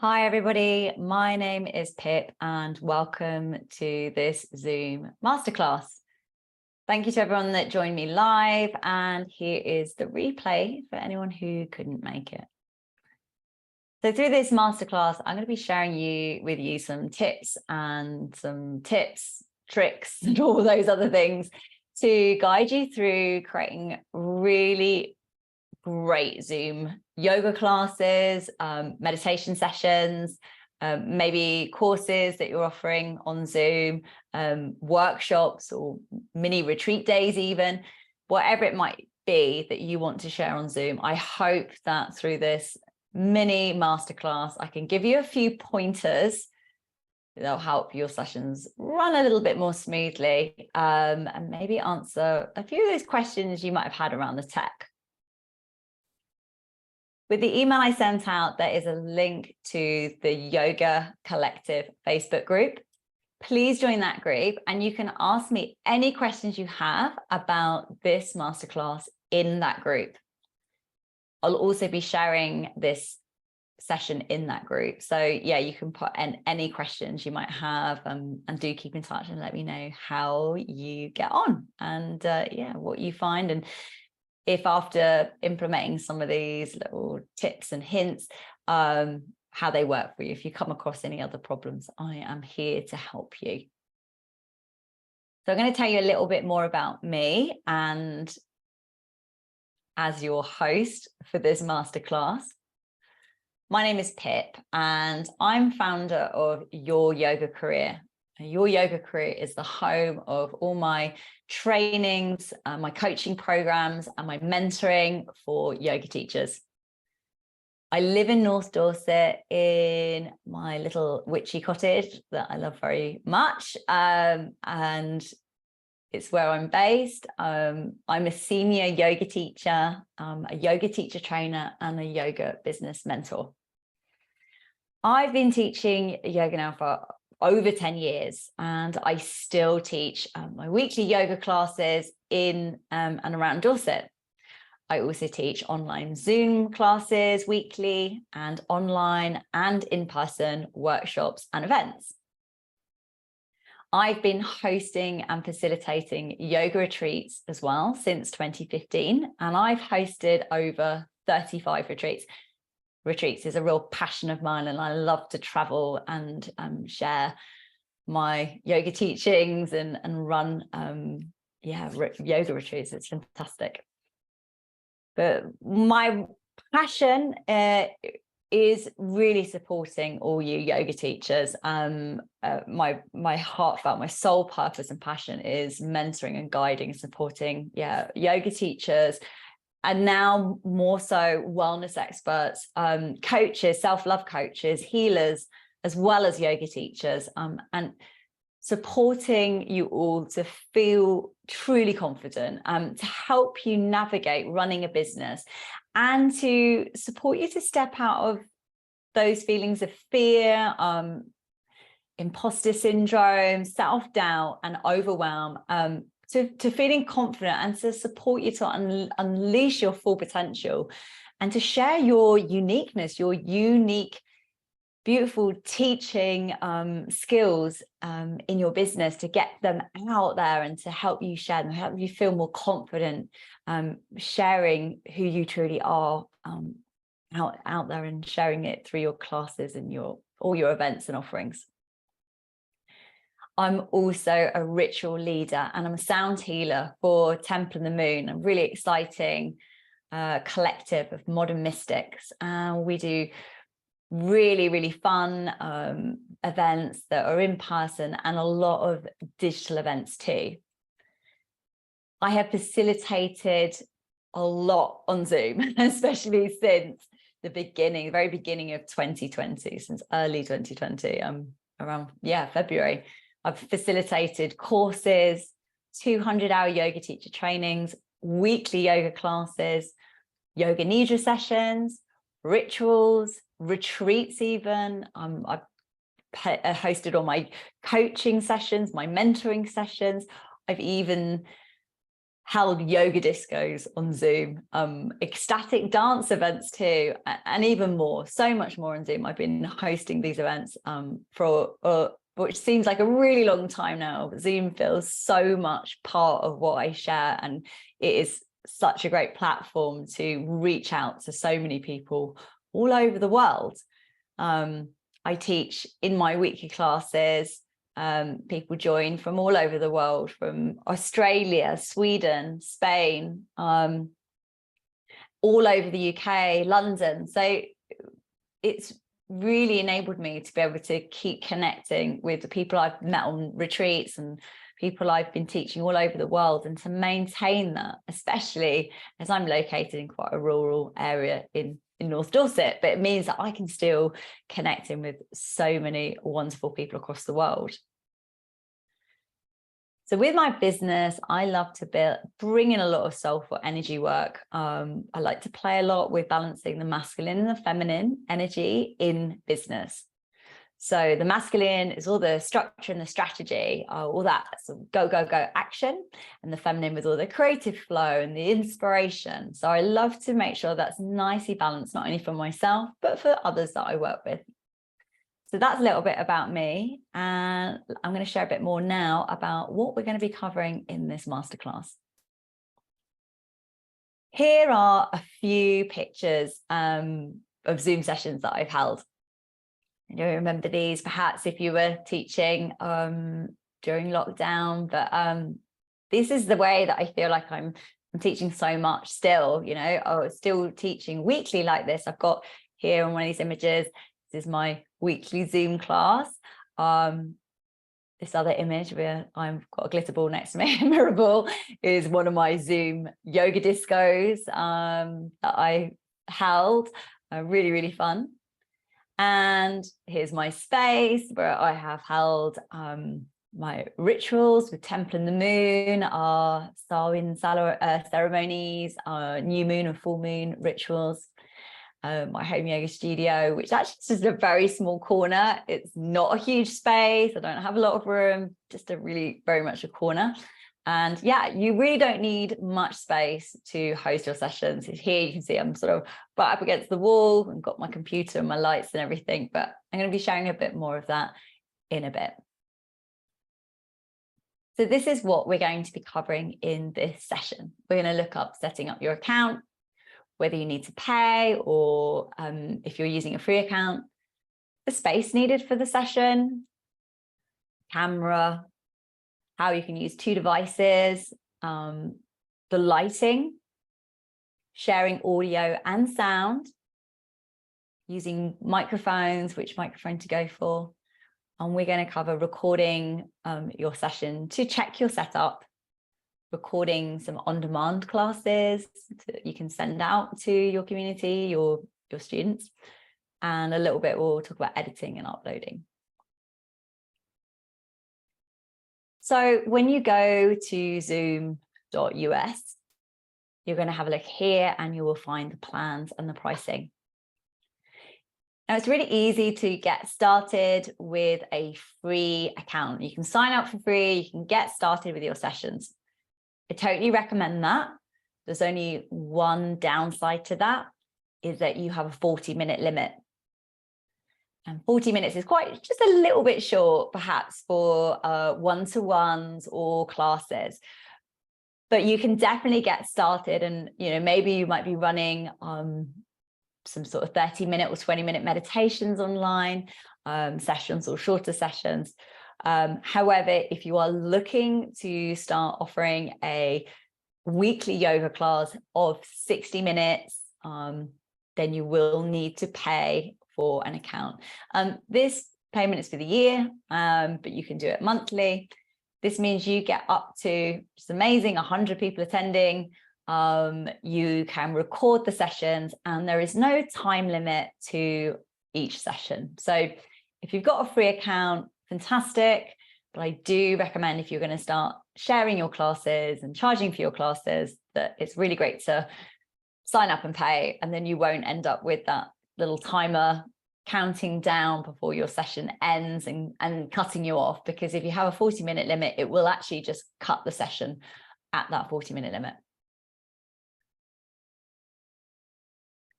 Hi, everybody. My name is Pip and welcome to this Zoom Masterclass. Thank you to everyone that joined me live, and here is the replay for anyone who couldn't make it. So through this masterclass, I'm going to be sharing with you some tips, tricks, and all those other things to guide you through creating really great Zoom yoga classes, meditation sessions, maybe courses that you're offering on Zoom, workshops or mini retreat days, even whatever it might be that you want to share on Zoom. I hope that through this mini masterclass, I can give you a few pointers that'll help your sessions run a little bit more smoothly, and maybe answer a few of those questions you might have had around the tech. With the email I sent out, there is a link to the Yoga Collective Facebook group. Please join that group and you can ask me any questions you have about this masterclass in that group. I'll also be sharing this session in that group. So yeah, you can put in any questions you might have, and do keep in touch and let me know how you get on and yeah, what you find. And if after implementing some of these little tips and hints, how they work for you. If you come across any other problems, I am here to help you. So I'm going to tell you a little bit more about me, and as your host for this masterclass. My name is Pip and I'm founder of Your Yoga Career. Your Yoga Career is the home of all my trainings, my coaching programs, and my mentoring for yoga teachers. I live in North Dorset in my little witchy cottage that I love very much, and it's where I'm based. I'm a senior yoga teacher, a yoga teacher trainer, and a yoga business mentor. I've been teaching yoga now for over 10 years, and I still teach my weekly yoga classes in and around Dorset. I also teach online Zoom classes weekly, and online and in-person workshops and events. I've been hosting and facilitating yoga retreats as well since 2015, and I've hosted over 35 retreats. Retreats is a real passion of mine, and I love to travel and share my yoga teachings and run yoga retreats. It's fantastic. But my passion is really supporting all you yoga teachers. My heartfelt, my sole purpose and passion is mentoring and guiding and supporting yoga teachers, and now more so wellness experts, coaches, self-love coaches, healers, as well as yoga teachers, and supporting you all to feel truly confident, to help you navigate running a business, and to support you to step out of those feelings of fear, imposter syndrome, self-doubt, and overwhelm, to feeling confident, and to support you to unleash your full potential, and to share your uniqueness, your unique, beautiful teaching skills in your business, to get them out there and to help you share them, help you feel more confident sharing who you truly are out there, and sharing it through your classes and all your events and offerings. I'm also a ritual leader, and I'm a sound healer for Temple and the Moon, a really exciting collective of modern mystics. We do really, really fun events that are in person, and a lot of digital events too. I have facilitated a lot on Zoom, especially since the very beginning of 2020, since early 2020, around February. I've facilitated courses, 200-hour yoga teacher trainings, weekly yoga classes, yoga Nidra sessions, rituals, retreats even. I've hosted all my coaching sessions, my mentoring sessions. I've even held yoga discos on Zoom, ecstatic dance events too, and even more, so much more on Zoom. I've been hosting these events for which seems like a really long time now, but Zoom feels so much part of what I share, and it is such a great platform to reach out to so many people all over the world. I teach in my weekly classes. People join from all over the world, from Australia, Sweden, Spain, all over the UK, London. So it's really enabled me to be able to keep connecting with the people I've met on retreats and people I've been teaching all over the world, and to maintain that, especially as I'm located in quite a rural area in North Dorset, but it means that I can still connect in with so many wonderful people across the world. So with my business, I love to bring in a lot of soulful energy work. I like to play a lot with balancing the masculine and the feminine energy in business. So the masculine is all the structure and the strategy, all that sort of go, go, go action, and the feminine with all the creative flow and the inspiration. So I love to make sure that's nicely balanced, not only for myself, but for others that I work with. So that's a little bit about me, and I'm going to share a bit more now about what we're going to be covering in this masterclass. Here are a few pictures of Zoom sessions that I've held. You don't remember these, perhaps, if you were teaching during lockdown, but this is the way that I feel like I'm teaching so much still. You know, I was still teaching weekly like this. I've got here on one of these images, this is my weekly Zoom class. This other image where I've got a glitter ball next to me, a mirror ball, is one of my Zoom yoga discos that I held. Really, really fun. And here's my space where I have held my rituals with Temple and the Moon, our Samhain ceremonies, new moon and full moon rituals. My home yoga studio, which actually is just a very small corner. It's not a huge space. I don't have a lot of room, just a really very much a corner. And yeah, you really don't need much space to host your sessions. Here you can see I'm sort of right up against the wall and got my computer and my lights and everything, but I'm going to be sharing a bit more of that in a bit. So this is what we're going to be covering in this session. We're going to look up setting up your account, whether you need to pay or if you're using a free account, the space needed for the session, camera, how you can use 2 devices, the lighting, sharing audio and sound, using microphones, which microphone to go for. And we're going to cover recording your session to check your setup, recording some on-demand classes that you can send out to your community, your students, and a little bit we'll talk about editing and uploading. So when you go to zoom.us, you're going to have a look here and you will find the plans and the pricing. Now, it's really easy to get started with a free account. You can sign up for free, you can get started with your sessions. I totally recommend that. There's only one downside to that, is that you have a 40-minute limit. And 40 minutes is quite just a little bit short, perhaps, for one-to-ones or classes. But you can definitely get started, and maybe you might be running some sort of 30-minute or 20-minute meditations online, sessions or shorter sessions. However, if you are looking to start offering a weekly yoga class of 60 minutes, then you will need to pay for an account. This payment is for the year, but you can do it monthly. This means you get up to, which is amazing, 100 people attending. You can record the sessions, and there is no time limit to each session. So if you've got a free account, fantastic. But I do recommend, if you're going to start sharing your classes and charging for your classes, that it's really great to sign up and pay, and then you won't end up with that little timer counting down before your session ends and cutting you off. Because if you have a 40-minute limit, it will actually just cut the session at that 40-minute limit.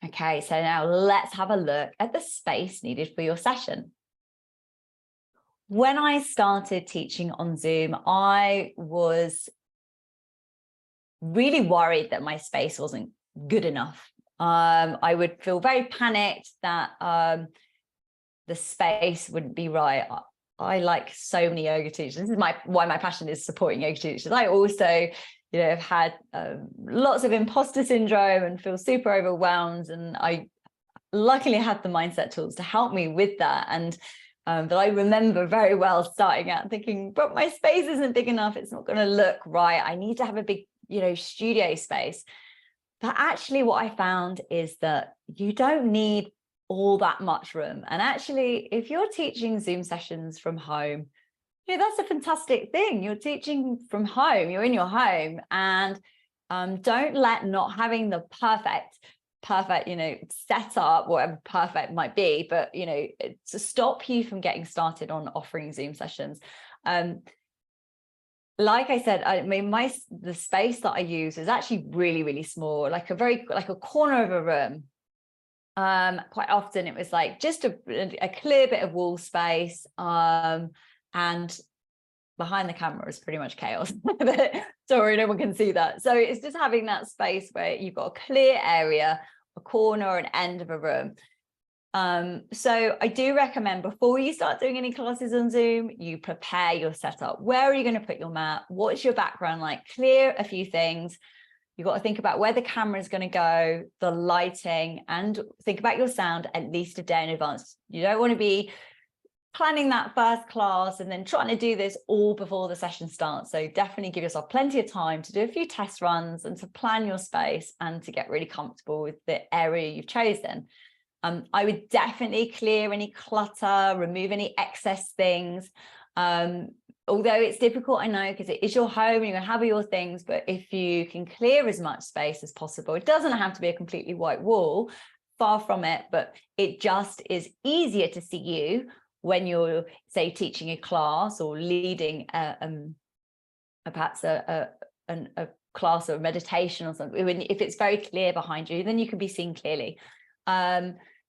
Okay, so now let's have a look at the space needed for your session. When I started teaching on Zoom, I was really worried that my space wasn't good enough. I would feel very panicked that the space wouldn't be right. I like so many yoga teachers. This is why my passion is supporting yoga teachers. I also, have had lots of imposter syndrome and feel super overwhelmed. And I luckily had the mindset tools to help me with that. And but I remember very well starting out thinking, but my space isn't big enough. It's not going to look right. I need to have a big, studio space. But actually what I found is that you don't need all that much room. And actually, if you're teaching Zoom sessions from home, that's a fantastic thing. You're teaching from home, you're in your home, and don't let not having the perfect, setup, whatever perfect might be, but, to stop you from getting started on offering Zoom sessions. Like I said, the space that I use is actually really, really small, like a corner of a room. Quite often it was like just a clear bit of wall space, and behind the camera is pretty much chaos. Sorry, no one can see that. So it's just having that space where you've got a clear area, a corner or an end of a room. So I do recommend before you start doing any classes on Zoom, you prepare your setup. Where are you going to put your mat? What's your background like? Clear a few things. You've got to think about where the camera is going to go, the lighting, and think about your sound at least a day in advance. You don't want to be planning that first class and then trying to do this all before the session starts. So definitely give yourself plenty of time to do a few test runs and to plan your space and to get really comfortable with the area you've chosen. I would definitely clear any clutter, remove any excess things. Although it's difficult, I know, because it is your home and you're gonna have all your things, but if you can clear as much space as possible, it doesn't have to be a completely white wall, far from it, but it just is easier to see you when you're, say, teaching a class or leading perhaps a class or meditation or something. If it's very clear behind you, then you can be seen clearly.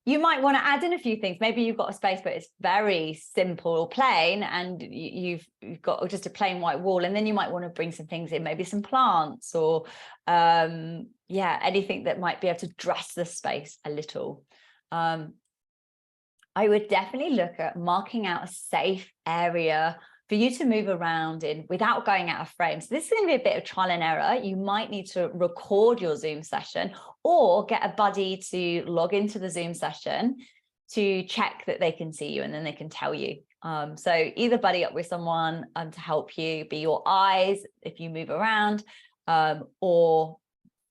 You might want to add in a few things. Maybe you've got a space, but it's very simple or plain, and you've got just a plain white wall. And then you might want to bring some things in, maybe some plants or, anything that might be able to dress the space a little. I would definitely look at marking out a safe area for you to move around in without going out of frame. So this is going to be a bit of trial and error. You might need to record your Zoom session or get a buddy to log into the Zoom session to check that they can see you, and then they can tell you. So either buddy up with someone to help you, be your eyes if you move around, or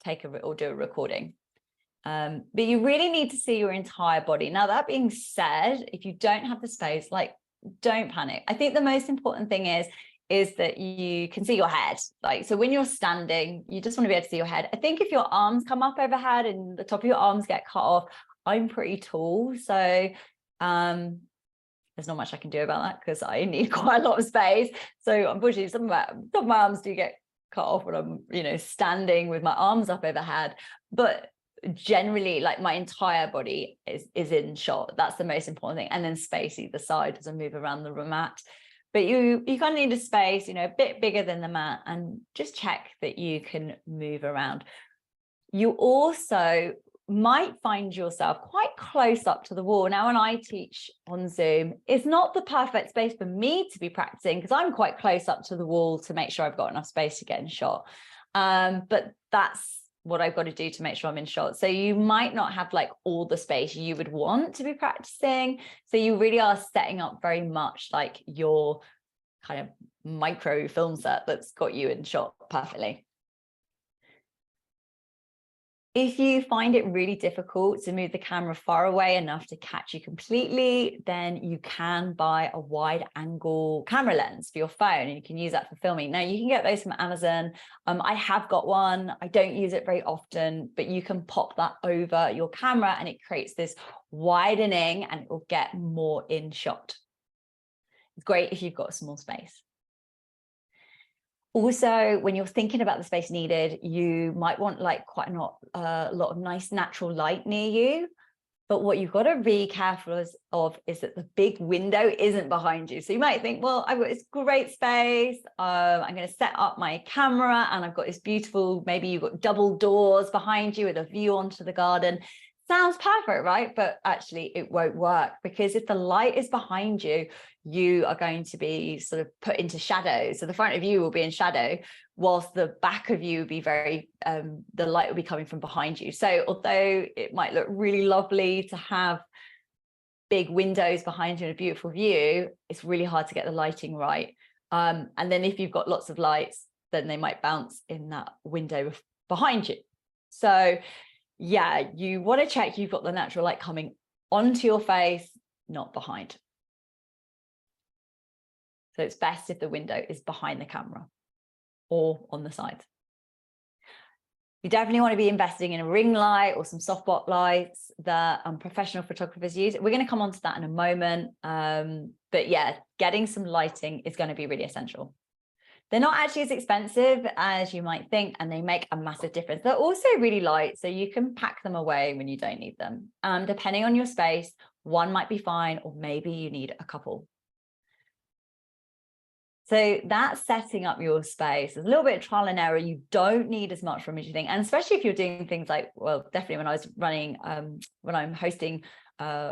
do a recording. But you really need to see your entire body. Now, that being said, if you don't have the space, don't panic. I think the most important thing is that you can see your head. So when you're standing, you just want to be able to see your head. I think if your arms come up overhead and the top of your arms get cut off, I'm pretty tall, so there's not much I can do about that because I need quite a lot of space. So unfortunately, some of my arms do get cut off when I'm, standing with my arms up overhead. But generally, my entire body is in shot. That's the most important thing. And then space either side as I move around the mat. But you kind of need a space, a bit bigger than the mat, and just check that you can move around. You also might find yourself quite close up to the wall. Now, when I teach on Zoom, it's not the perfect space for me to be practicing because I'm quite close up to the wall to make sure I've got enough space to get in shot. But that's what I've got to do to make sure I'm in shot. So you might not have all the space you would want to be practicing. So you really are setting up very much like your kind of micro film set that's got you in shot perfectly. If you find it really difficult to move the camera far away enough to catch you completely, then you can buy a wide angle camera lens for your phone, and you can use that for filming. Now, you can get those from Amazon. I have got one. I don't use it very often, but you can pop that over your camera and it creates this widening and it will get more in shot. It's great if you've got a small space. Also, when you're thinking about the space needed, you might want like quite a lot of nice natural light near you. But what you've got to be careful of is that the big window isn't behind you. So you might think, well, I've got this great space. I'm going to set up my camera and I've got this beautiful, maybe you've got double doors behind you with a view onto the garden. Sounds perfect, right? But actually it won't work, because if the light is behind you, you are going to be sort of put into shadow. So the front of you will be in shadow, whilst the back of you will be very, the light will be coming from behind you. So although it might look really lovely to have big windows behind you and a beautiful view, it's really hard to get the lighting right. And then if you've got lots of lights, then they might bounce in that window behind you. So yeah, you want to check you've got the natural light coming onto your face, not behind. So it's best if the window is behind the camera or on the side. You definitely want to be investing in a ring light or some softbox lights that professional photographers use. We're going to come on to that in a moment. But yeah, getting some lighting is going to be really essential. They're not actually as expensive as you might think, and they make a massive difference. They're also really light, so you can pack them away when you don't need them. Depending on your space, one might be fine, or maybe you need a couple. So that's setting up your space. There's a little bit of trial and error. You don't need as much from as you think. And especially if you're doing things like, well, definitely when I was running, when I'm hosting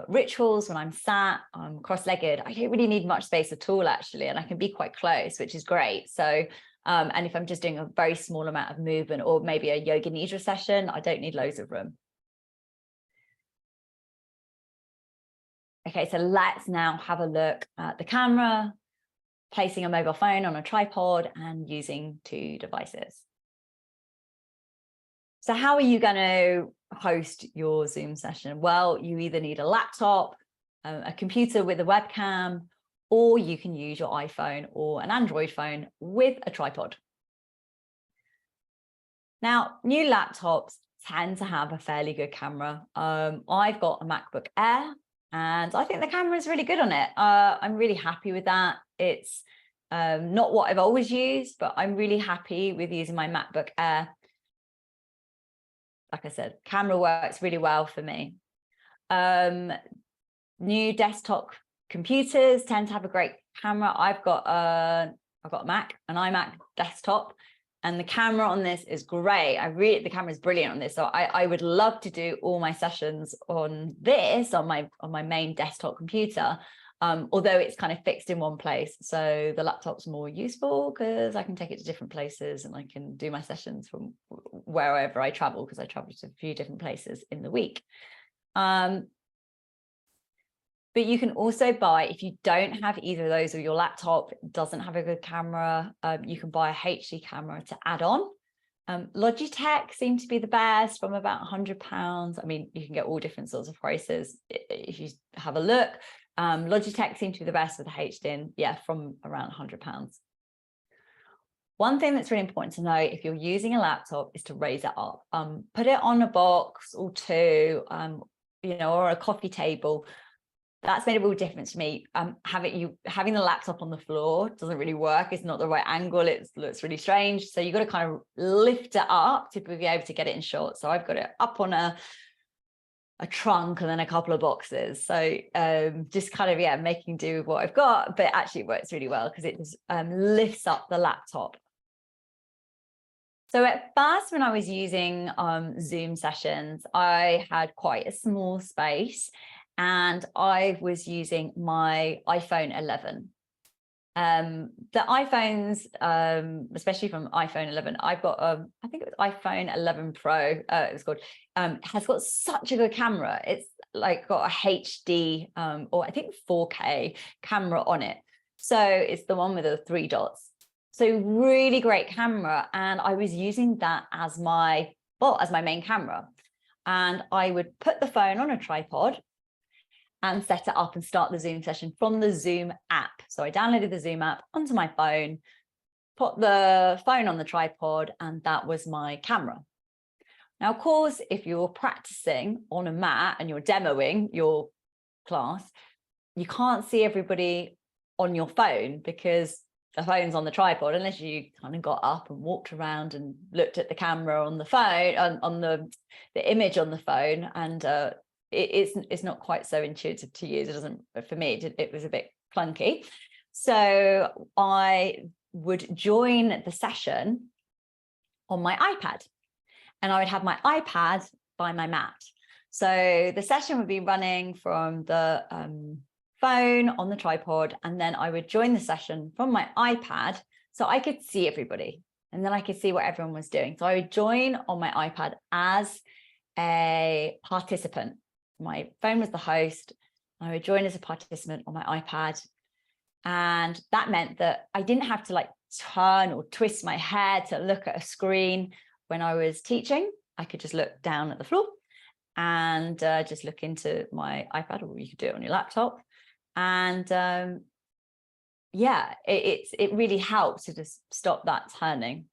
rituals, when I'm sat, I'm cross-legged, I don't really need much space at all, actually. And I can be quite close, which is great. So, and if I'm just doing a very small amount of movement, or maybe a yoga nidra session, I don't need loads of room. Okay, so let's now have a look at the camera, placing a mobile phone on a tripod and using two devices. So how are you going to host your Zoom session? Well, you either need a laptop, a computer with a webcam, or you can use your iPhone or an Android phone with a tripod. Now, new laptops tend to have a fairly good camera. I've got a MacBook Air, and I think the camera is really good on it. I'm really happy with that. It's not what I've always used, but I'm really happy with using my MacBook Air. Like I said, camera works really well for me. New desktop computers tend to have a great camera. I've got a Mac, an iMac desktop, and the camera on this is great. The camera is brilliant on this. So I would love to do all my sessions on this, on my main desktop computer. Although it's kind of fixed in one place. So the laptop's more useful because I can take it to different places and I can do my sessions from wherever I travel, because I travel to a few different places in the week. But you can also buy, if you don't have either of those, or your laptop doesn't have a good camera, you can buy a HD camera to add on. Logitech seem to be the best, from about £100. I mean, you can get all different sorts of prices if you have a look. Logitech seem to be the best with the HD, yeah, from around £100. One thing that's really important to know if you're using a laptop is to raise it up. Put it on a box or two, or a coffee table. That's made a real difference to me. Having the laptop on the floor doesn't really work. It's not the right angle. It looks really strange. So you've got to kind of lift it up to be able to get it in shot. So I've got it up on a trunk and then a couple of boxes. So just kind of, yeah, making do with what I've got, but actually it works really well because it just lifts up the laptop. So at first, when I was using Zoom sessions, I had quite a small space, and I was using my iPhone 11. The iPhones, especially from iPhone 11, I've got I think it was iPhone 11 Pro, it was called, has got such a good camera. It's like got a HD or I think 4K camera on it. So it's the one with the 3 dots. So really great camera, and I was using that as my main camera. And I would put the phone on a tripod and set it up and start the Zoom session from the Zoom app. So I downloaded the Zoom app onto my phone, put the phone on the tripod, and that was my camera. Now, of course, if you're practicing on a mat and you're demoing your class, you can't see everybody on your phone because the phone's on the tripod, unless you kind of got up and walked around and looked at the camera on the phone, on the image on the phone, and it's not quite so intuitive to use. It doesn't, for me, it was a bit clunky. So I would join the session on my iPad, and I would have my iPad by my mat. So the session would be running from the phone on the tripod, and then I would join the session from my iPad so I could see everybody, and then I could see what everyone was doing. So I would join on my iPad as a participant. My phone was the host. I would join as a participant on my iPad, and that meant that I didn't have to like turn or twist my head to look at a screen when I was teaching. I could just look down at the floor and just look into my iPad, or you could do it on your laptop. And yeah, it really helps to just stop that turning.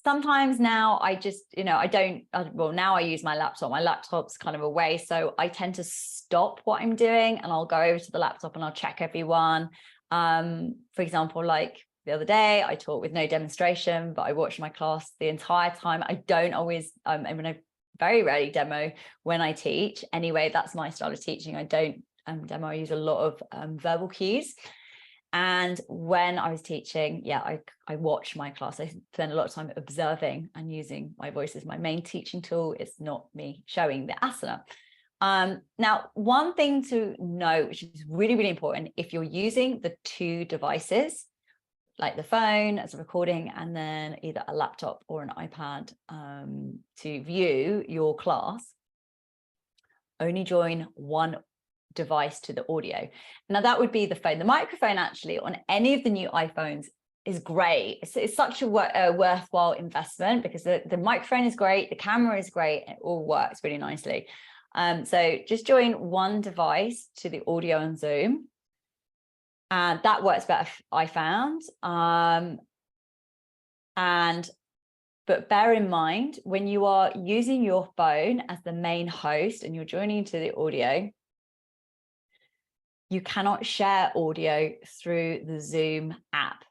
Sometimes now I just, now I use my laptop. My laptop's kind of away, so I tend to stop what I'm doing and I'll go over to the laptop and I'll check everyone. For example, like the other day, I taught with no demonstration, but I watched my class the entire time. I don't always, I very rarely demo when I teach. Anyway, that's my style of teaching. I don't demo. I use a lot of verbal cues. And when I was teaching, yeah, I watch my class. I spend a lot of time observing and using my voice as my main teaching tool. It's not me showing the asana. Now, one thing to know, which is really, really important, if you're using the two devices, like the phone as a recording, and then either a laptop or an iPad to view your class, only join one device to the audio. Now that would be the phone. The microphone actually on any of the new iPhones is great. It's such a worthwhile investment because the microphone is great, the camera is great, it all works really nicely. So just join one device to the audio on Zoom. And that works better, I found. But bear in mind, when you are using your phone as the main host and you're joining to the audio, you cannot share audio through the Zoom app,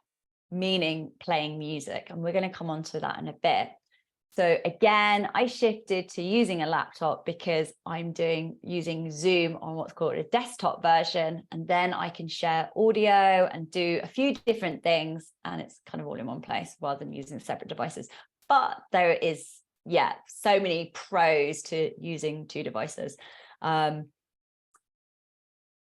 meaning playing music. And we're going to come on to that in a bit. So again, I shifted to using a laptop because I'm using Zoom on what's called a desktop version, and then I can share audio and do a few different things, and it's kind of all in one place rather than using separate devices. But there is, yeah, so many pros to using two devices.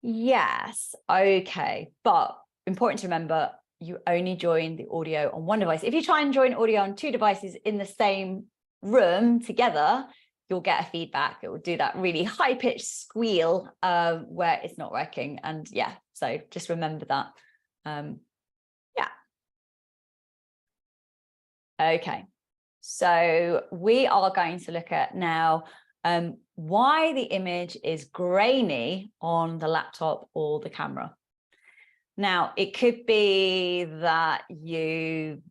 Yes, okay, but important to remember, you only join the audio on one device. If you try and join audio on two devices in the same room together, you'll get a feedback. It will do that really high-pitched squeal where it's not working. And yeah, so just remember that. Yeah. Okay, so we are going to look at now why the image is grainy on the laptop or the camera. Now, it could be that you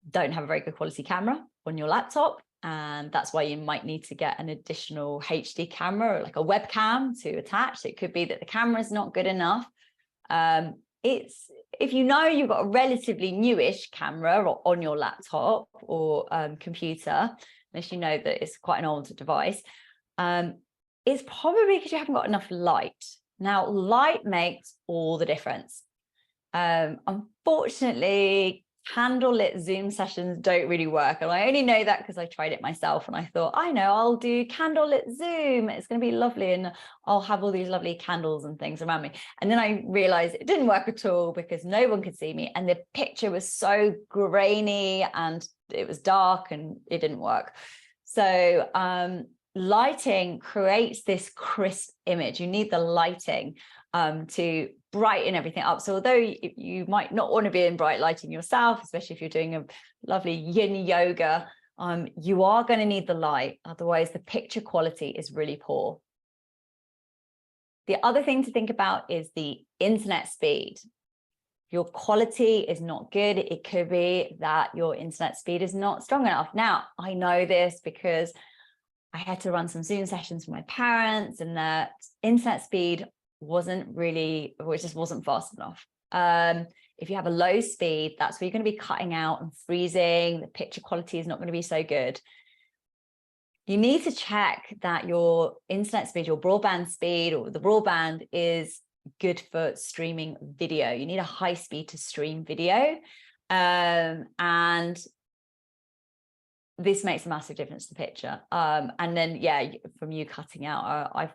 don't have a very good quality camera on your laptop, and that's why you might need to get an additional HD camera or like a webcam to attach. So it could be that the camera is not good enough. If you know you've got a relatively newish camera on your laptop or computer, unless you know that it's quite an old device, it's probably because you haven't got enough light. Now, light makes all the difference. Unfortunately, candlelit Zoom sessions don't really work. And I only know that because I tried it myself and I thought, I know, I'll do candlelit Zoom. It's going to be lovely. And I'll have all these lovely candles and things around me. And then I realized it didn't work at all because no one could see me. And the picture was so grainy and it was dark and it didn't work. So lighting creates this crisp image. You need the lighting to brighten everything up. So although you might not want to be in bright lighting yourself, especially if you're doing a lovely yin yoga, you are going to need the light. Otherwise, the picture quality is really poor. The other thing to think about is the internet speed. If your quality is not good, it could be that your internet speed is not strong enough. Now, I know this because I had to run some Zoom sessions for my parents, and the internet speed wasn't really, it just wasn't fast enough. If you have a low speed, that's where you're going to be cutting out and freezing. The picture quality is not going to be so good. You need to check that your internet speed, your broadband speed, or the broadband is good for streaming video. You need a high speed to stream video. And this makes a massive difference to the picture. And then, yeah, from you cutting out, I've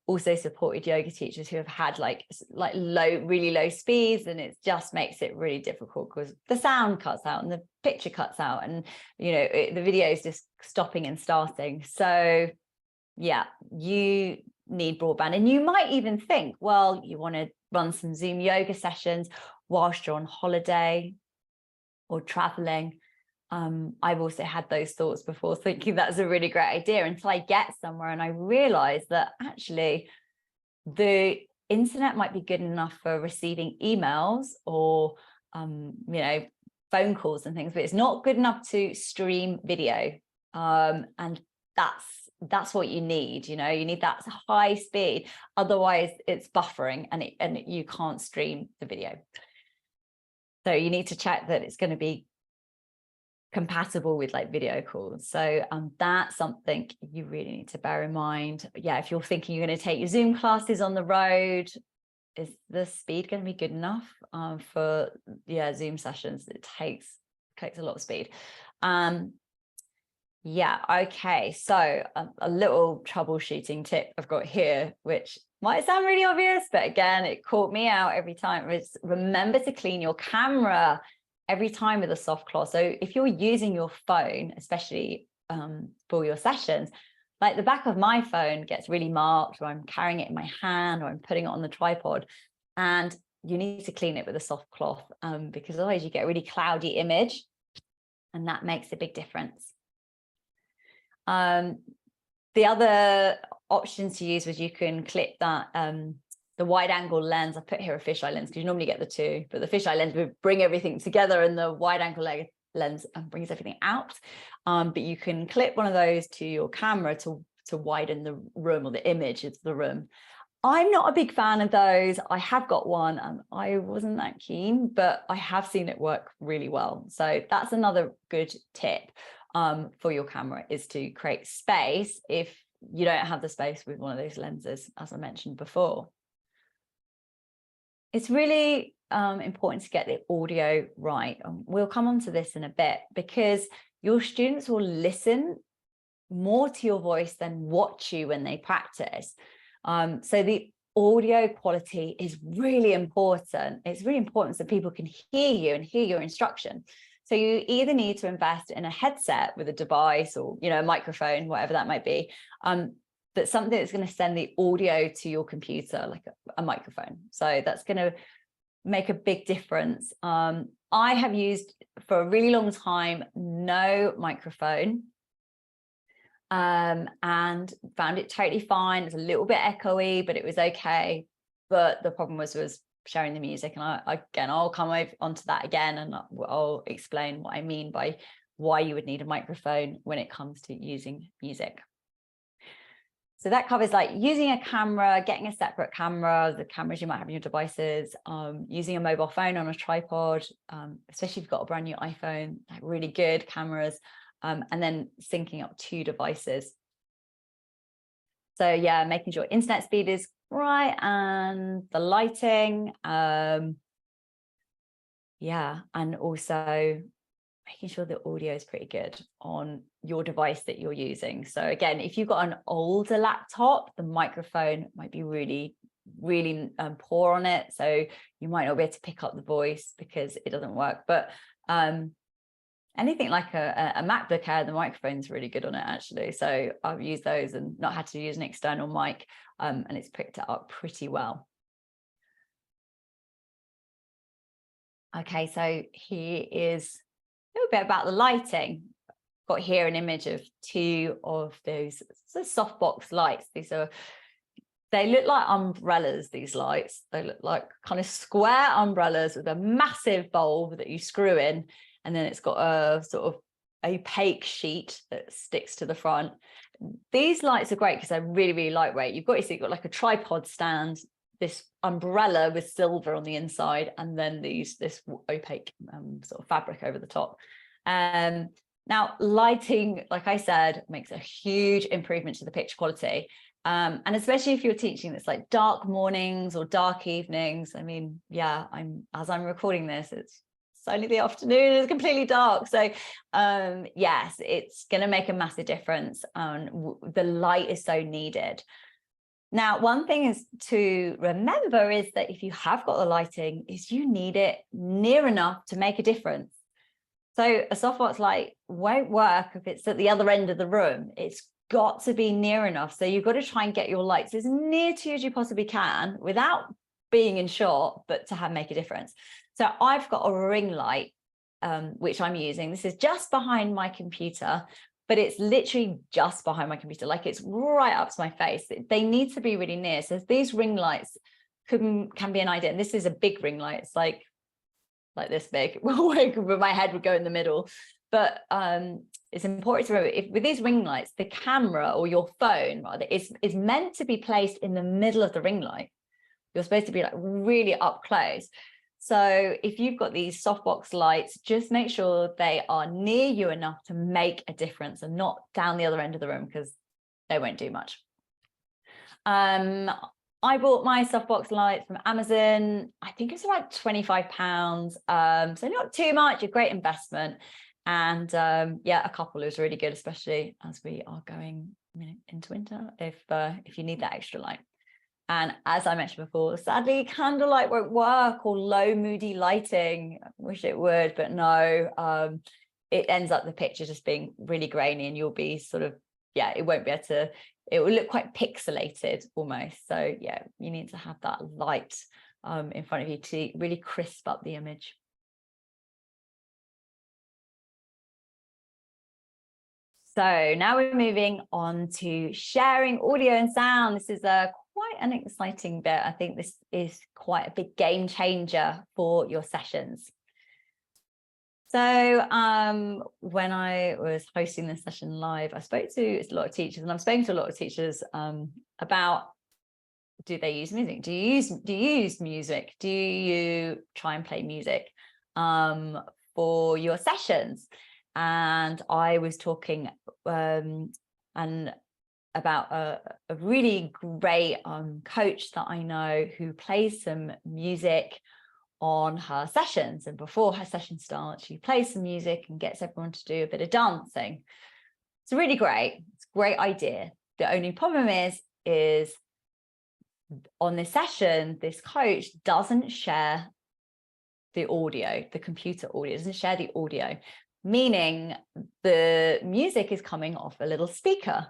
also supported yoga teachers who have had like really low speeds, and it just makes it really difficult because the sound cuts out and the picture cuts out, and the video is just stopping and starting. So yeah, you need broadband. And you might even think, well, you want to run some Zoom yoga sessions whilst you're on holiday or traveling. I've also had those thoughts before, thinking that's a really great idea, until I get somewhere and I realize that actually the internet might be good enough for receiving emails or phone calls and things, but it's not good enough to stream video. And that's what you need. You need that high speed, otherwise it's buffering and you can't stream the video. So you need to check that it's going to be compatible with like video calls. So that's something you really need to bear in mind. Yeah, if you're thinking you're going to take your Zoom classes on the road, is the speed going to be good enough for Zoom sessions? It takes a lot of speed. Yeah, okay, so a little troubleshooting tip I've got here, which might sound really obvious, but again, it caught me out every time, is remember to clean your camera every time with a soft cloth. So if you're using your phone, especially for your sessions, like the back of my phone gets really marked, or I'm carrying it in my hand, or I'm putting it on the tripod, and you need to clean it with a soft cloth because otherwise you get a really cloudy image, and that makes a big difference. The other options to use was you can clip that the wide angle lens. I put here a fisheye lens because you normally get the two, but the fisheye lens would bring everything together, and the wide angle lens brings everything out. But you can clip one of those to your camera to widen the room, or the image of the room. I'm not a big fan of those. I have got one and I wasn't that keen, but I have seen it work really well. So that's another good tip for your camera, is to create space if you don't have the space with one of those lenses, as I mentioned before. It's really important to get the audio right. We'll come on to this in a bit, because your students will listen more to your voice than watch you when they practice. So the audio quality is really important. It's really important so people can hear you and hear your instruction. So you either need to invest in a headset with a device, or a microphone, whatever that might be, that's something that's going to send the audio to your computer, like a microphone. So that's going to make a big difference. I have used for a really long time no microphone, and found it totally fine. It was a little bit echoey, but it was okay. But the problem was sharing the music, and I'll come onto that again, and I'll explain what I mean by why you would need a microphone when it comes to using music. So that covers like using a camera, getting a separate camera, the cameras you might have in your devices, using a mobile phone on a tripod, especially if you've got a brand new iPhone, like really good cameras, and then syncing up two devices. So yeah, making sure internet speed is right, and the lighting, and also making sure the audio is pretty good on your device that you're using. So again, if you've got an older laptop, the microphone might be really, really poor on it. So you might not be able to pick up the voice because it doesn't work. But anything like a MacBook Air, the microphone's really good on it, actually. So I've used those and not had to use an external mic, and it's picked it up pretty well. Okay, so here is a little bit about the lighting. Got here an image of two of those softbox lights. They look like umbrellas, these lights. They look like kind of square umbrellas with a massive bulb that you screw in, and then it's got a sort of opaque sheet that sticks to the front. These lights are great because they're really, really lightweight. You've got like a tripod stand this umbrella with silver on the inside, and then this opaque sort of fabric over the top. Now, lighting, like I said, makes a huge improvement to the picture quality. And especially if you're teaching this like dark mornings or dark evenings. I mean, yeah, as I'm recording this, it's only the afternoon, it's completely dark. So yes, it's going to make a massive difference. The light is so needed. Now, one thing is to remember is that if you have got the lighting, is you need it near enough to make a difference. So a softbox light won't work if it's at the other end of the room. It's got to be near enough. So you've got to try and get your lights as near to you as you possibly can without being in shot, but to make a difference. So I've got a ring light, which I'm using. This is just behind my computer, but it's literally just behind my computer. Like it's right up to my face. They need to be really near. So these ring lights can be an idea. And this is a big ring light. It's like this big, but my head would go in the middle. But it's important to remember, with these ring lights, the camera or your phone rather is meant to be placed in the middle of the ring light. You're supposed to be like really up close. So if you've got these softbox lights, just make sure they are near you enough to make a difference and not down the other end of the room, because they won't do much. I bought my softbox light from Amazon. I think it's about £25. So not too much, a great investment. And yeah, a couple is really good, especially as we are going into winter, if you need that extra light. And as I mentioned before, sadly, candlelight won't work, or low moody lighting. I wish it would, but no, it ends up the picture just being really grainy, and you'll be sort of, yeah, it won't be able to, it will look quite pixelated almost. So yeah, you need to have that light in front of you to really crisp up the image. So now we're moving on to sharing audio and sound. This is quite an exciting bit. I think this is quite a big game changer for your sessions. So when I was hosting this session live, I spoke to a lot of teachers, and I'm speaking to a lot of teachers about, do they use music? Do you use music? Do you try and play music for your sessions? And I was talking and about a really great coach that I know who plays some music on her sessions, and before her session starts, she plays some music and gets everyone to do a bit of dancing. It's really great. It's a great idea. The only problem is on this session, this coach doesn't share the audio, the computer audio, doesn't share the audio, meaning the music is coming off a little speaker,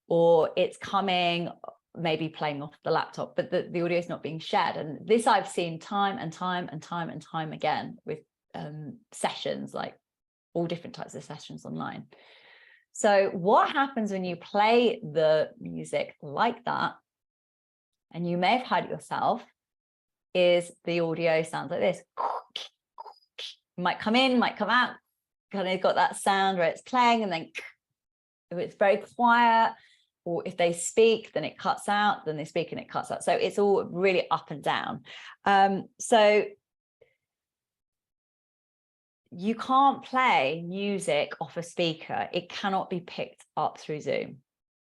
or it's coming, maybe playing off the laptop, but the audio is not being shared. And this I've seen time and time again with sessions, like all different types of sessions online. So what happens when you play the music like that, and you may have heard it yourself, is the audio sounds like this. It might come in, might come out, kind of got that sound where it's playing, and then if it's very quiet, or if they speak, then it cuts out, then they speak and it cuts out. So it's all really up and down. So you can't play music off a speaker. It cannot be picked up through Zoom.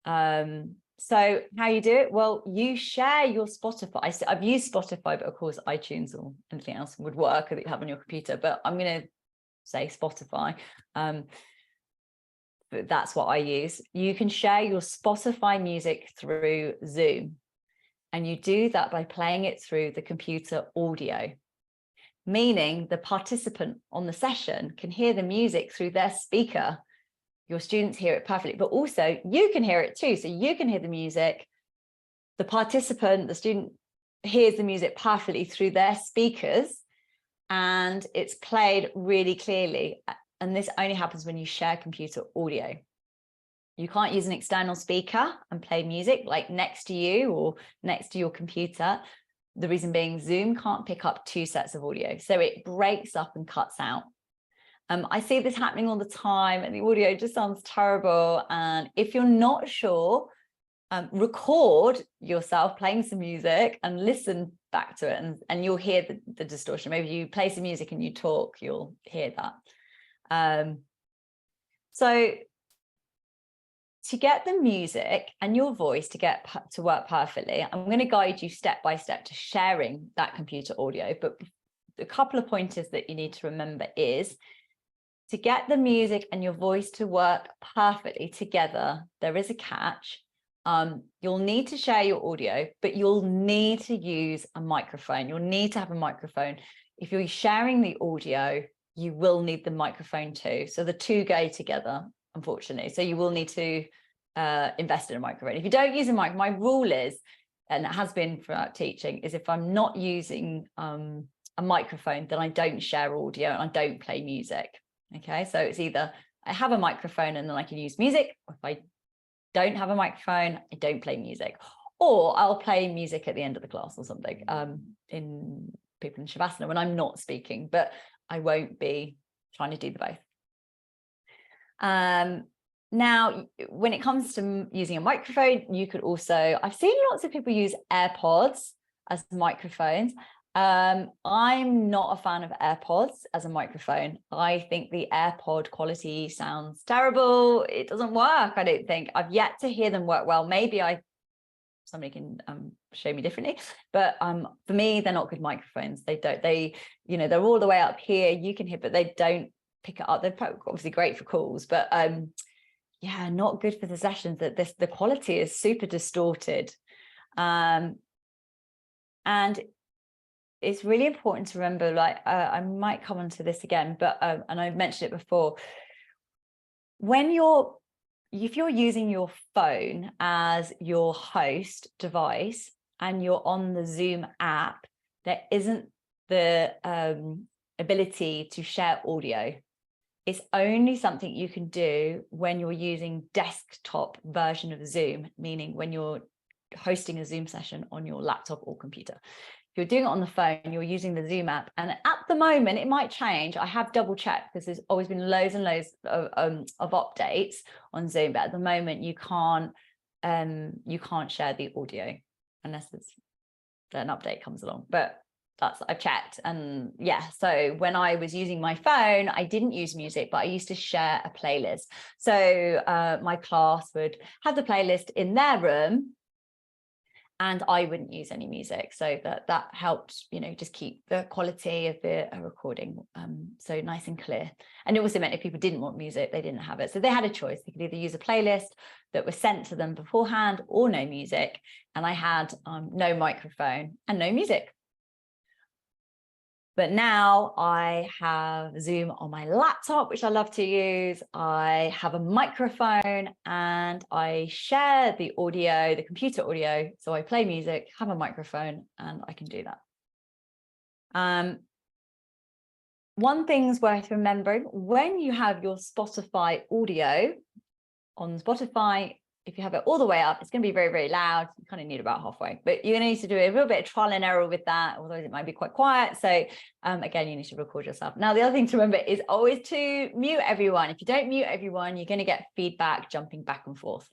So how you do it? Well, you share your Spotify. I've used Spotify, but of course iTunes or anything else would work that you have on your computer, but I'm going to say Spotify. But that's what I use. You can share your Spotify music through Zoom, and you do that by playing it through the computer audio, meaning the participant on the session can hear the music through their speaker. Your students hear it perfectly, but also you can hear it too. So you can hear the music. The participant, the student, hears the music perfectly through their speakers, and it's played really clearly. And this only happens when you share computer audio. You can't use an external speaker and play music like next to you or next to your computer. The reason being, Zoom can't pick up two sets of audio. So it breaks up and cuts out. I see this happening all the time, and the audio just sounds terrible. And if you're not sure record yourself playing some music and listen back to it, and you'll hear the distortion. Maybe you play some music and you talk, you'll hear that. So to get the music and your voice to work perfectly, I'm going to guide you step by step to sharing that computer audio. But a couple of pointers that you need to remember is, to get the music and your voice to work perfectly together, there is a catch. You'll need to share your audio, but you'll need to use a microphone. You'll need to have a microphone. If you're sharing the audio, you will need the microphone too. So the two go together, unfortunately. So you will need to invest in a microphone. If you don't use a mic, my rule is, and it has been throughout teaching, is if I'm not using a microphone, then I don't share audio and I don't play music. Okay, so it's either I have a microphone and then I can use music, or if I don't have a microphone, I don't play music, or I'll play music at the end of the class or something, in people in Shavasana when I'm not speaking, but I won't be trying to do the both. Now, when it comes to using a microphone, you could also, I've seen lots of people use AirPods as microphones. I'm not a fan of AirPods as a microphone. I think the AirPod quality sounds terrible. It doesn't work, I don't think. I've yet to hear them work well. Maybe somebody can show me differently, but for me, they're not good microphones. They're all the way up here, you can hear, but they don't pick it up. They're obviously great for calls, but yeah, not good for the sessions. The quality is super distorted. And it's really important to remember, like, I might come onto this again, but and I've mentioned it before, if you're using your phone as your host device and you're on the Zoom app, there isn't the ability to share audio. It's only something you can do when you're using desktop version of Zoom, meaning when you're hosting a Zoom session on your laptop or computer. If you're doing it on the phone, you're using the Zoom app. And at the moment, it might change. I have double checked because there's always been loads and loads of updates on Zoom. But at the moment, you can't share the audio unless an update comes along. But I've checked. And yeah, so when I was using my phone, I didn't use music, but I used to share a playlist. So my class would have the playlist in their room, and I wouldn't use any music. So that helped, just keep the quality of the recording so nice and clear. And it also meant if people didn't want music, they didn't have it. So they had a choice. They could either use a playlist that was sent to them beforehand or no music. And I had no microphone and no music. But now I have Zoom on my laptop, which I love to use. I have a microphone and I share the audio, the computer audio. So I play music, have a microphone, and I can do that. One thing's worth remembering, when you have your Spotify audio on Spotify, if you have it all the way up, it's going to be very, very loud. You kind of need about halfway, but you're going to need to do a little bit of trial and error with that. Although it might be quite quiet. So again, you need to record yourself. Now, the other thing to remember is always to mute everyone. If you don't mute everyone, you're going to get feedback jumping back and forth.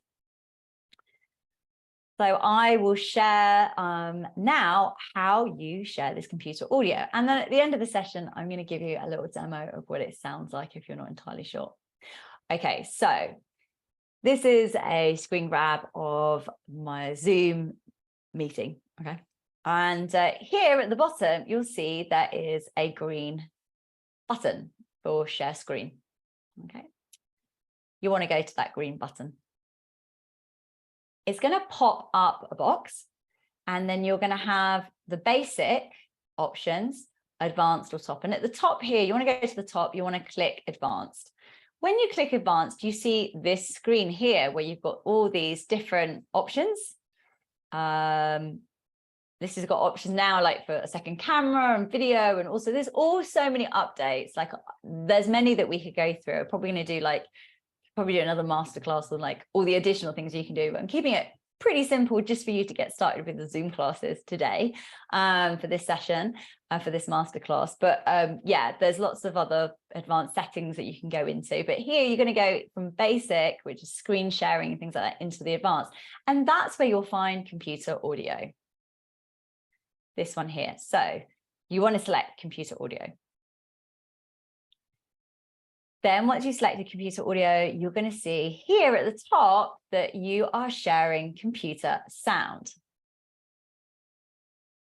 So I will share now how you share this computer audio. And then at the end of the session, I'm going to give you a little demo of what it sounds like if you're not entirely sure. Okay, so this is a screen grab of my Zoom meeting, okay? And here at the bottom, you'll see there is a green button for share screen, okay? You want to go to that green button. It's going to pop up a box, and then you're going to have the basic options, advanced or top. And at the top here, you want to go to the top, you want to click advanced. When you click advanced, you see this screen here where you've got all these different options. This has got options now, like for a second camera and video, and also there's so many updates. Like there's many that we could go through. We're probably going to do another masterclass on like all the additional things you can do, but I'm keeping it pretty simple just for you to get started with the Zoom classes today for this session, for this masterclass. But yeah, there's lots of other advanced settings that you can go into. But here you're going to go from basic, which is screen sharing and things like that, into the advanced. And that's where you'll find computer audio. This one here. So you want to select computer audio. Then once you selected computer audio, you're going to see here at the top that you are sharing computer sound.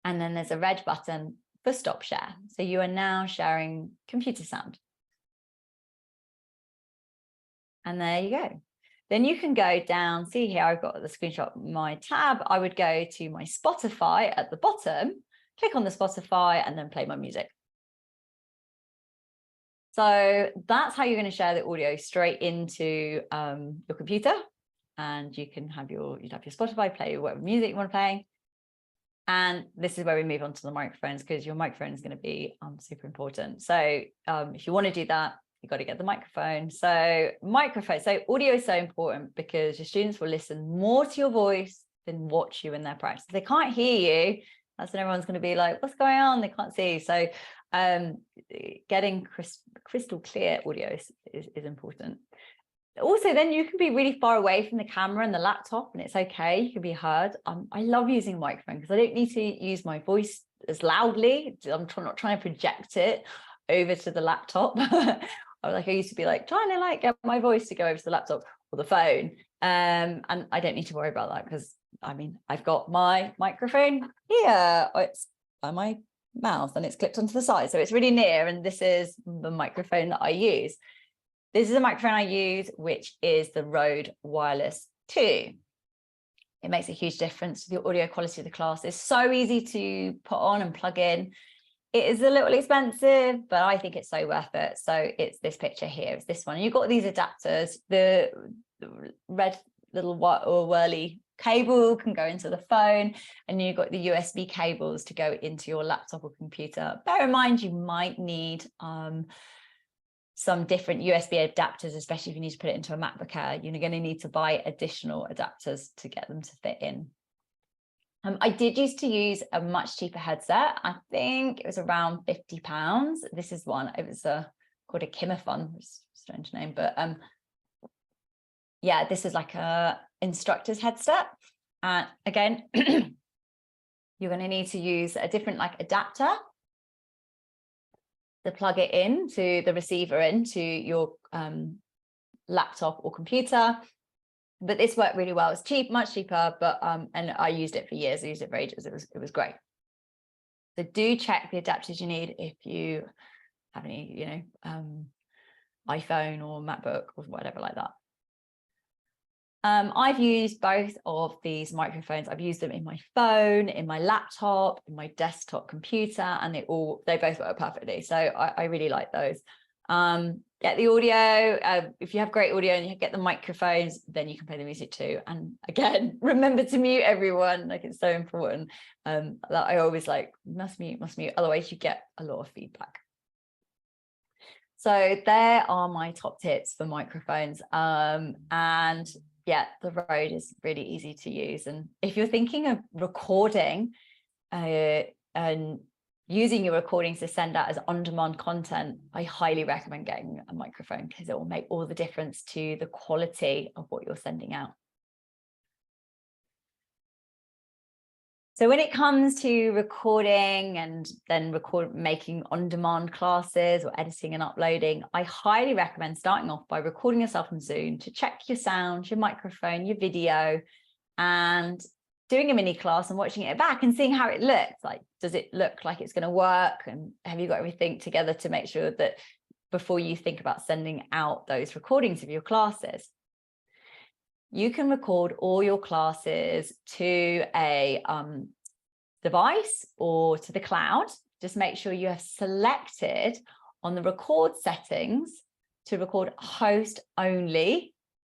And then there's a red button for stop share. So you are now sharing computer sound. And there you go. Then you can go down, see here, I've got the screenshot of my tab. I would go to my Spotify at the bottom, click on the Spotify and then play my music. So that's how you're going to share the audio straight into your computer, and you can have your Spotify, play whatever music you want to play. And this is where we move on to the microphones, because your microphone is going to be super important. So if you want to do that, you've got to get the microphone. So audio is so important because your students will listen more to your voice than watch you in their practice. If they can't hear you, that's when everyone's going to be like, what's going on? They can't see. So getting crystal clear audio is important. Also, then you can be really far away from the camera and the laptop, and it's okay, you can be heard. I love using a microphone because I don't need to use my voice as loudly. I'm not trying to project it over to the laptop. I used to be like trying to get my voice to go over to the laptop or the phone, and I don't need to worry about that because I've got my microphone here. It's by my mouth and it's clipped onto the side, so it's really near, and this is the microphone that I use. This is a microphone I use, which is the Rode Wireless 2. It makes a huge difference to the audio quality of the class. It's so easy to put on and plug in. It is a little expensive, but I think it's so worth it. So it's this picture here. It's this one. You've got these adapters. The red little whirly cable can go into the phone, and you've got the USB cables to go into your laptop or computer. Bear in mind, you might need some different USB adapters, especially if you need to put it into a MacBook Air. You're going to need to buy additional adapters to get them to fit in. I did used to use a much cheaper headset. I think it was around £50. This is one. It was called a Kimaphone, which is a strange name, but yeah, this is like a instructor's headset. And again, you're going to need to use a different adapter to plug it into the receiver into your laptop or computer. But this worked really well. It's cheap, much cheaper, but and I used it for years. I used it for ages. It was great. So do check the adapters you need if you have any, iPhone or MacBook or whatever like that. I've used both of these microphones. I've used them in my phone, in my laptop, in my desktop computer, and they both work perfectly. So I really like those. Get the audio. If you have great audio and you get the microphones, then you can play the music too. And again, remember to mute everyone. It's so important. That I always must mute. Otherwise you get a lot of feedback. So there are my top tips for microphones. And yeah, the Rode is really easy to use. And if you're thinking of recording and using your recordings to send out as on-demand content, I highly recommend getting a microphone because it will make all the difference to the quality of what you're sending out. So when it comes to recording and then making on-demand classes or editing and uploading, I highly recommend starting off by recording yourself on Zoom to check your sound, your microphone, your video, and doing a mini class and watching it back and seeing how it looks. Does it look like it's going to work? And have you got everything together to make sure that before you think about sending out those recordings of your classes? You can record all your classes to a device or to the cloud. Just make sure you have selected on the record settings to record host only.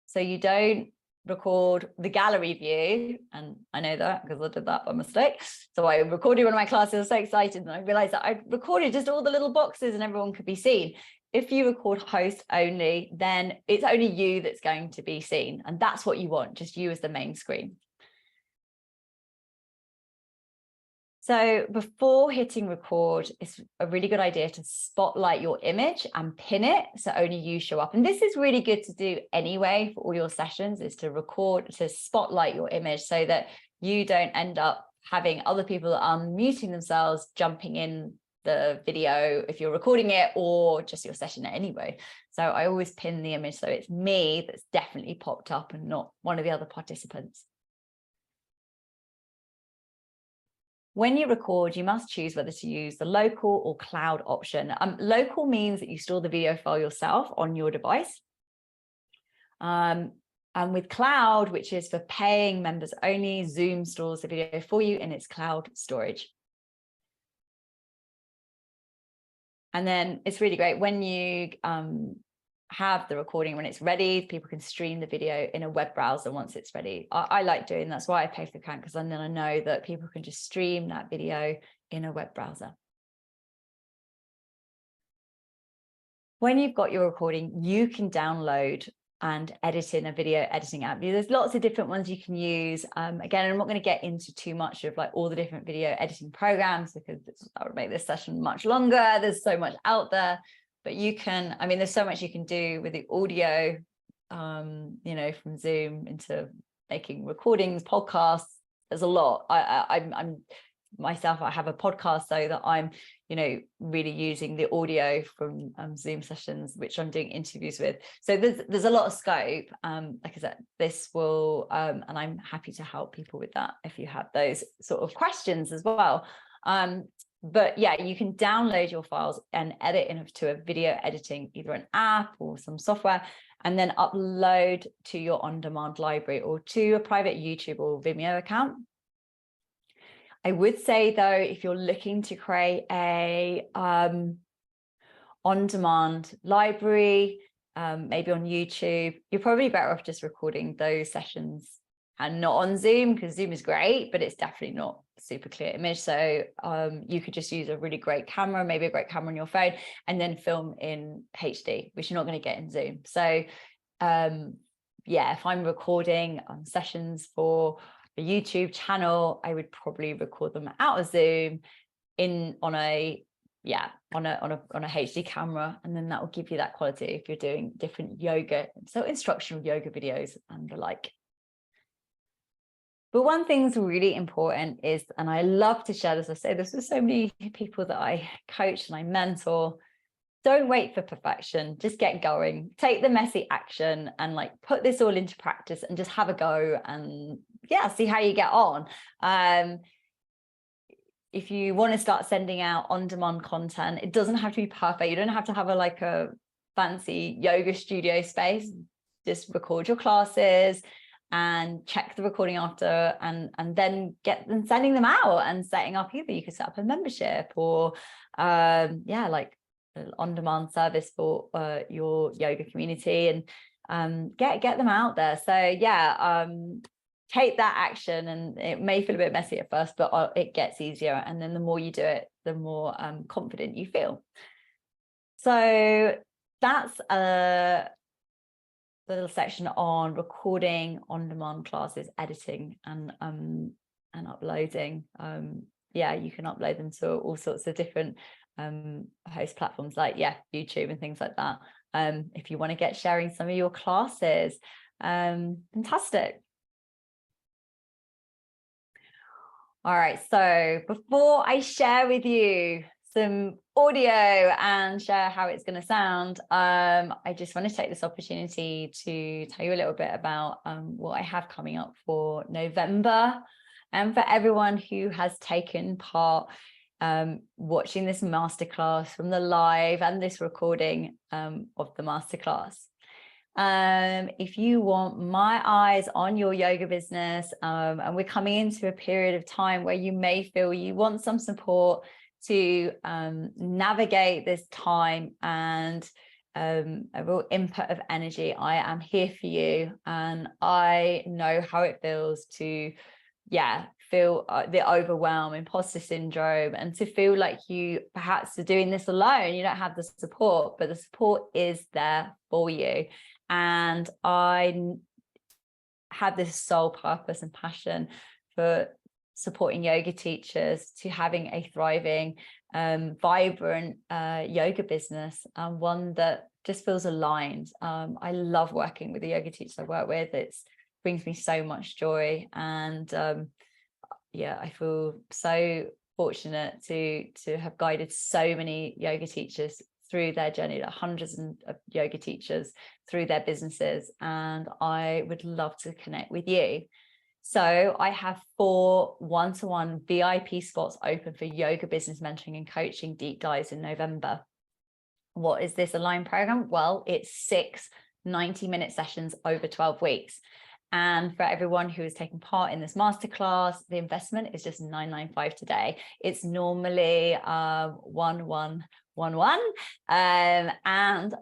So you don't record the gallery view. And I know that because I did that by mistake. So I recorded one of my classes. I was so excited. And I realized that I recorded just all the little boxes and everyone could be seen. If you record host only, then it's only you that's going to be seen. And that's what you want, just you as the main screen. So before hitting record, it's a really good idea to spotlight your image and pin it so only you show up. And this is really good to do anyway for all your sessions, is to record, to spotlight your image so that you don't end up having other people unmuting themselves, jumping in the video if you're recording it, or just your session anyway. So I always pin the image so it's me that's definitely popped up and not one of the other participants. When you record, you must choose whether to use the local or cloud option. Local means that you store the video file yourself on your device. And with cloud, which is for paying members only, Zoom stores the video for you in its cloud storage. And then it's really great when you have the recording, when it's ready, people can stream the video in a web browser once it's ready. I like doing that's why I pay for the account, because then I know that people can just stream that video in a web browser. When you've got your recording, you can download and edit in a video editing app. There's lots of different ones you can use. Again, I'm not going to get into too much of like all the different video editing programs, because that would make this session much longer. There's so much out there. But you can, I mean, there's so much you can do with the audio, you know, from Zoom into making recordings, podcasts. There's a lot. I'm myself, I have a podcast, so that I'm, you know, really using the audio from Zoom sessions, which I'm doing interviews with. So there's a lot of scope. Like I said, this will, and I'm happy to help people with that if you have those sort of questions as well. But yeah, you can download your files and edit into a video editing, either an app or some software, and then upload to your on-demand library or to a private YouTube or Vimeo account. I would say though, if you're looking to create a on-demand library, maybe on YouTube, you're probably better off just recording those sessions and not on Zoom, because Zoom is great, but it's definitely not super clear image. So you could just use a really great camera, maybe a great camera on your phone, and then film in HD, which you're not going to get in Zoom. So yeah, if I'm recording sessions for a YouTube channel, I would probably record them out of Zoom on a HD camera, and then that will give you that quality if you're doing different yoga, so instructional yoga videos and the like. But one thing's really important is, and I love to share this, I say this with so many people that I coach and I mentor, don't wait for perfection, just get going, take the messy action and like put this all into practice and just have a go and yeah, see how you get on. If you want to start sending out on-demand content, it doesn't have to be perfect. You don't have to have a fancy yoga studio space. Just record your classes and check the recording after, and then get them sending them out and setting up. Either you could set up a membership or like an on-demand service for your yoga community, and get them out there. So yeah, take that action, and it may feel a bit messy at first, but it gets easier, and then the more you do it, the more confident you feel. So that's a little section on recording on-demand classes, editing and uploading. Yeah, you can upload them to all sorts of different host platforms like YouTube and things like that. If you want to get sharing some of your classes, fantastic. All right, so before I share with you some audio and share how it's going to sound, I just want to take this opportunity to tell you a little bit about what I have coming up for November, and for everyone who has taken part watching this masterclass from the live and this recording of the masterclass. If you want my eyes on your yoga business, and we're coming into a period of time where you may feel you want some support to navigate this time and a real input of energy, I am here for you. And I know how it feels to feel the overwhelm, imposter syndrome, and to feel like you perhaps are doing this alone. You don't have the support, but the support is there for you. And I have this sole purpose and passion for supporting yoga teachers to having a thriving, vibrant yoga business, one that just feels aligned. I love working with the yoga teachers I work with. It brings me so much joy, and yeah, I feel so fortunate to have guided so many yoga teachers through their journey, hundreds of yoga teachers through their businesses, and I would love to connect with you. So I have 4 one-to-one VIP spots open for yoga business mentoring and coaching deep dives in November. What is this Align program? Well, it's 6 90-minute sessions over 12 weeks. And for everyone who is taking part in this masterclass, the investment is just $995 today. It's normally $1,111. And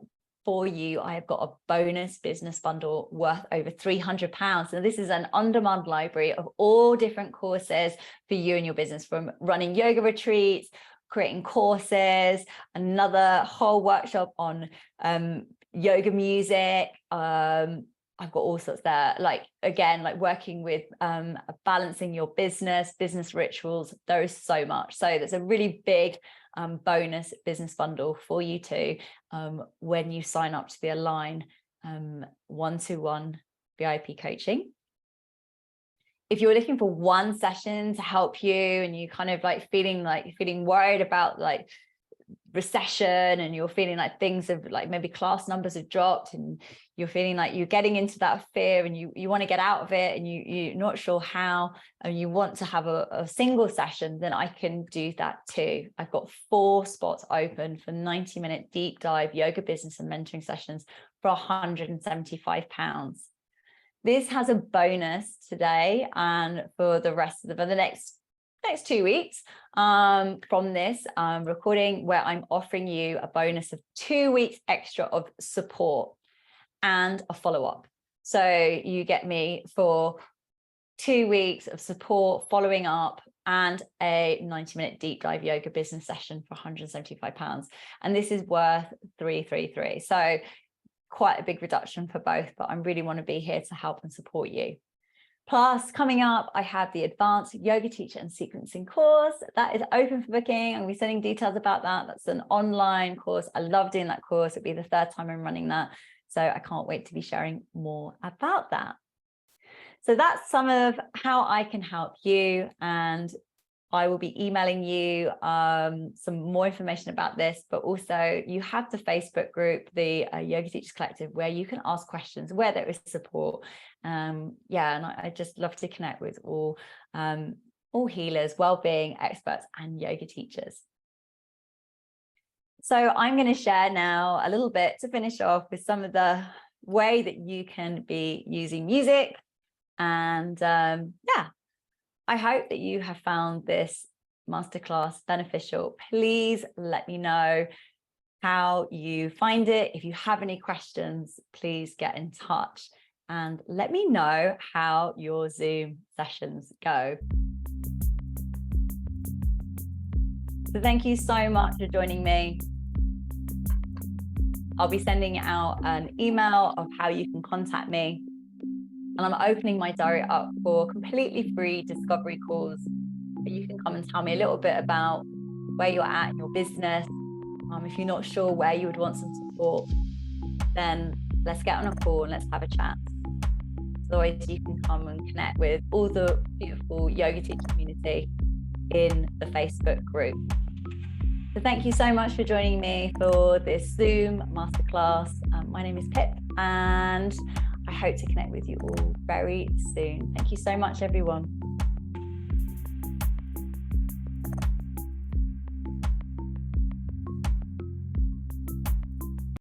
for you, I have got a bonus business bundle worth over £300. And this is an on-demand library of all different courses for you and your business, from running yoga retreats, creating courses, another whole workshop on yoga music. I've got all sorts there, like, again, like working with balancing your business rituals. There is so much. So there's a really big bonus business bundle for you too when you sign up to the Align one-to-one VIP coaching. If you're looking for one session to help you, and you kind of feeling worried about like recession, and you're feeling like things have, like, maybe class numbers have dropped, and you're feeling like you're getting into that fear, and you want to get out of it, and you're not sure how, and you want to have a single session, then I can do that too. I've got 4 spots open for 90-minute deep dive yoga business and mentoring sessions for £175. This has a bonus today and for the rest of the next 2 weeks from this recording, where I'm offering you a bonus of 2 weeks extra of support and a follow-up. So you get me for 2 weeks of support, following up, and a 90-minute deep dive yoga business session for £175. And this is worth $333. So quite a big reduction for both, but I really want to be here to help and support you. Plus, coming up, I have the Advanced Yoga Teacher and Sequencing course that is open for booking. I'm going to be sending details about that. That's an online course. I love doing that course. It'll be the 3rd time I'm running that. So I can't wait to be sharing more about that. So that's some of how I can help you. And I will be emailing you some more information about this, but also you have the Facebook group, the Yoga Teachers Collective, where you can ask questions, where there is support. And I just love to connect with all healers, well-being experts, and yoga teachers. So I'm going to share now a little bit to finish off with some of the way that you can be using music. And I hope that you have found this masterclass beneficial. Please let me know how you find it. If you have any questions, please get in touch and let me know how your Zoom sessions go. So thank you so much for joining me. I'll be sending out an email of how you can contact me. And I'm opening my diary up for completely free discovery calls, where you can come and tell me a little bit about where you're at in your business. If you're not sure where you would want some support, then let's get on a call and let's have a chat. Otherwise, you can come and connect with all the beautiful yoga teacher community in the Facebook group. So thank you so much for joining me for this Zoom masterclass. My name is Pip, and I hope to connect with you all very soon. Thank you so much, everyone.